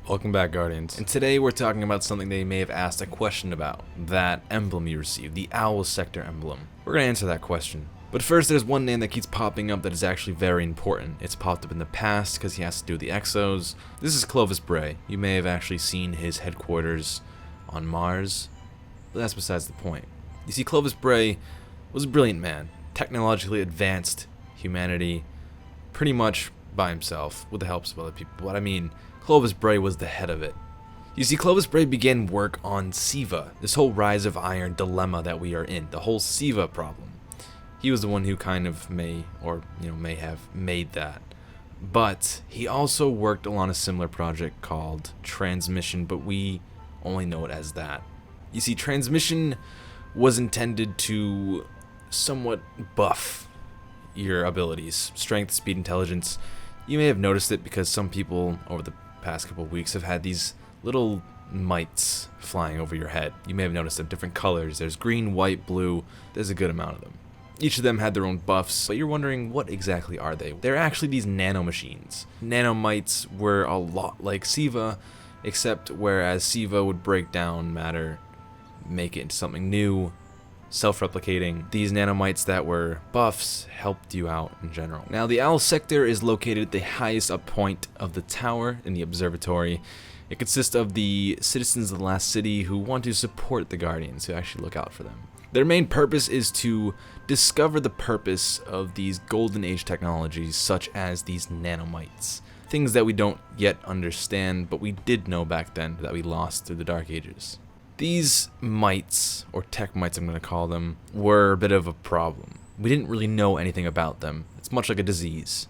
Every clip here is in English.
Welcome back, Guardians. And today we're talking about something they may have asked a question about. That emblem you received, the Owl Sector emblem. We're going to answer that question. But first, there's one name that keeps popping up that is actually very important. It's popped up in the past because he has to do with the Exos. This is Clovis Bray. You may have actually seen his headquarters on Mars, but that's besides the point. You see, Clovis Bray was a brilliant man, technologically advanced humanity, pretty much by himself, with the help of other people. What I mean, Clovis Bray was the head of it. You see, Clovis Bray began work on SIVA, this whole Rise of Iron dilemma that we are in, the whole SIVA problem. He was the one who kind of may have made that. But he also worked on a similar project called Transmission, but we only know it as that. You see, Transmission was intended to somewhat buff your abilities, strength, speed, intelligence. You may have noticed it because some people over the past couple of weeks have had these little mites flying over your head. You may have noticed them, different colors. There's green, white, blue. There's a good amount of them. Each of them had their own buffs, but you're wondering, what exactly are they? They're actually these nanomachines. Nanomites were a lot like SIVA, except whereas SIVA would break down matter, make it into something new, self-replicating, these nanomites that were buffs helped you out in general. Now, the Owl Sector is located at the highest up point of the tower in the observatory. It consists of the citizens of the last city who want to support the Guardians, who actually look out for them. Their main purpose is to discover the purpose of these golden age technologies, such as these nanomites. Things that we don't yet understand, but we did know back then that we lost through the Dark Ages. These mites, or tech mites I'm going to call them, were a bit of a problem. We didn't really know anything about them. It's much like a disease.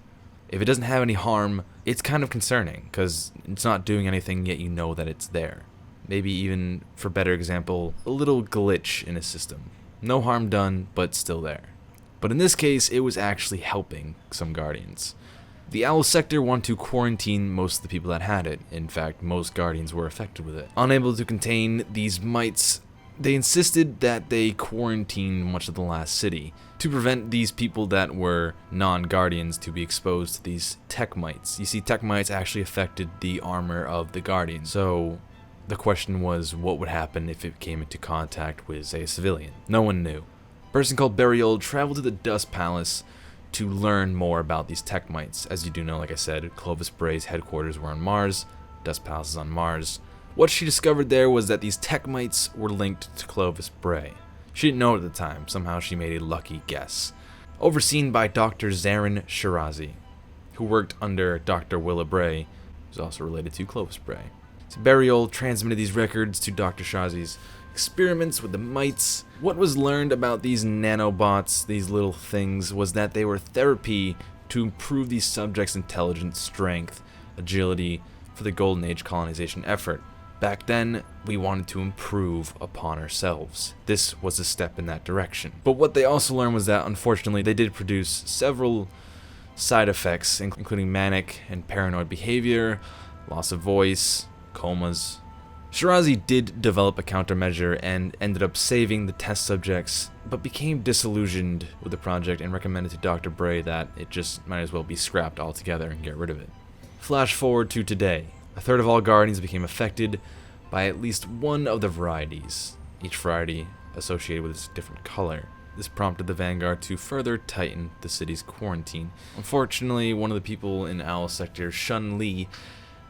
If it doesn't have any harm, it's kind of concerning, because it's not doing anything, yet you know that it's there. Maybe even, for better example, a little glitch in a system. No harm done, but still there. But in this case, it was actually helping some Guardians. The Owl Sector wanted to quarantine most of the people that had it. In fact, most Guardians were affected with it. Unable to contain these mites, they insisted that they quarantine much of the last city to prevent these people that were non-Guardians to be exposed to these tech mites. You see, tech mites actually affected the armor of the Guardians. So the question was, what would happen if it came into contact with, say, a civilian? No one knew. A person called Burial traveled to the Dust Palace to learn more about these tech mites. As you do know, like I said, Clovis Bray's headquarters were on Mars, Dust Palace is on Mars. What she discovered there was that these tech mites were linked to Clovis Bray. She didn't know it at the time. Somehow she made a lucky guess. Overseen by Dr. Zarin Shirazi, who worked under Dr. Willa Bray, who's also related to Clovis Bray. So Burial transmitted these records to Dr. Shirazi's experiments with the mites. What was learned about these nanobots, these little things, was that they were therapy to improve these subjects' intelligence, strength, agility for the Golden Age colonization effort. Back then, we wanted to improve upon ourselves. This was a step in that direction. But what they also learned was that, unfortunately, they did produce several side effects, including manic and paranoid behavior, loss of voice, comas. Shirazi did develop a countermeasure and ended up saving the test subjects, but became disillusioned with the project and recommended to Dr. Bray that it just might as well be scrapped altogether and get rid of it. Flash forward to today. A third of all Guardians became affected by at least one of the varieties, each variety associated with its different color. This prompted the Vanguard to further tighten the city's quarantine. Unfortunately, one of the people in Owl Sector, Shun Li,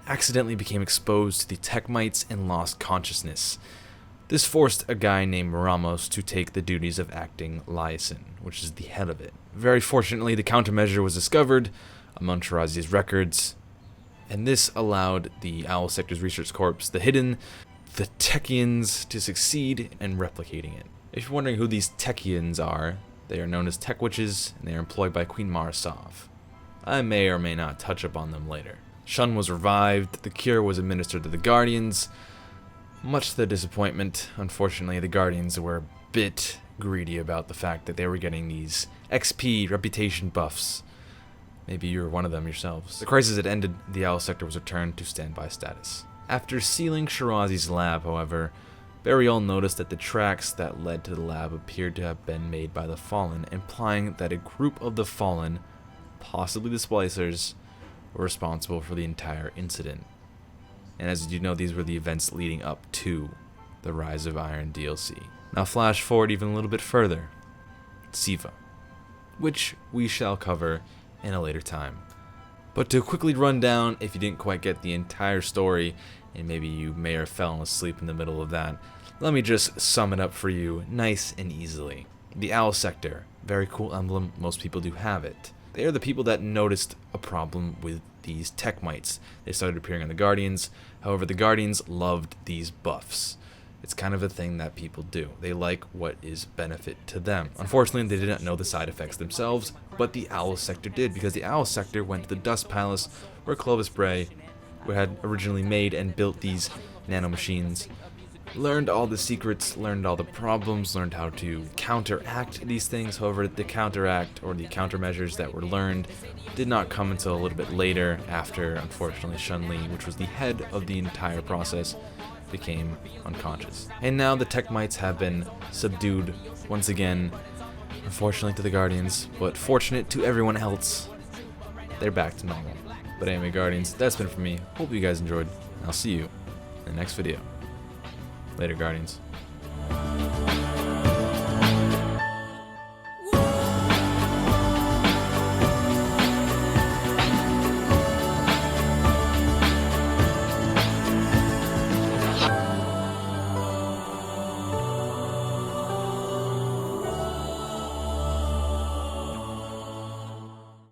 accidentally became exposed to the tech mites and lost consciousness. This forced a guy named Ramos to take the duties of acting Liaison, which is the head of it. Very fortunately, the countermeasure was discovered among Shirazi's records, and this allowed the Owl Sector's Research Corps, the Hidden, the Techians, to succeed in replicating it. If you're wondering who these Techians are, they are known as Tech Witches, and they are employed by Queen Marisov. I may or may not touch upon them later. Shun was revived, the cure was administered to the Guardians. Much to their disappointment, unfortunately, the Guardians were a bit greedy about the fact that they were getting these XP reputation buffs. Maybe you were one of them yourselves. The crisis had ended, the Owl Sector was returned to standby status. After sealing Shirazi's lab, however, Burial noticed that the tracks that led to the lab appeared to have been made by the Fallen, implying that a group of the Fallen, possibly the Splicers, were responsible for the entire incident. And as you know, these were the events leading up to the Rise of Iron DLC. Now flash forward even a little bit further. Siva, which we shall cover in a later time. But to quickly run down, if you didn't quite get the entire story, and maybe you may have fallen asleep in the middle of that, let me just sum it up for you nice and easily. The Owl Sector, very cool emblem, most people do have it. They are the people that noticed a problem with these tech mites. They started appearing on the Guardians, however the Guardians loved these buffs. It's kind of a thing that people do. They like what is benefit to them. Unfortunately, they did not know the side effects themselves, but the Owl Sector did, because the Owl Sector went to the Dust Palace, where Clovis Bray, who had originally made and built these nanomachines, learned all the secrets, learned all the problems, learned how to counteract these things. However, the counteract or the countermeasures that were learned did not come until a little bit later, after, unfortunately, Chun-Li, which was the head of the entire process, became unconscious. And now the tech mites have been subdued once again, unfortunately to the Guardians, but fortunate to everyone else. They're back to normal. But anyway, Guardians, that's been for me. Hope you guys enjoyed, and I'll see you in the next video. Later, Guardians.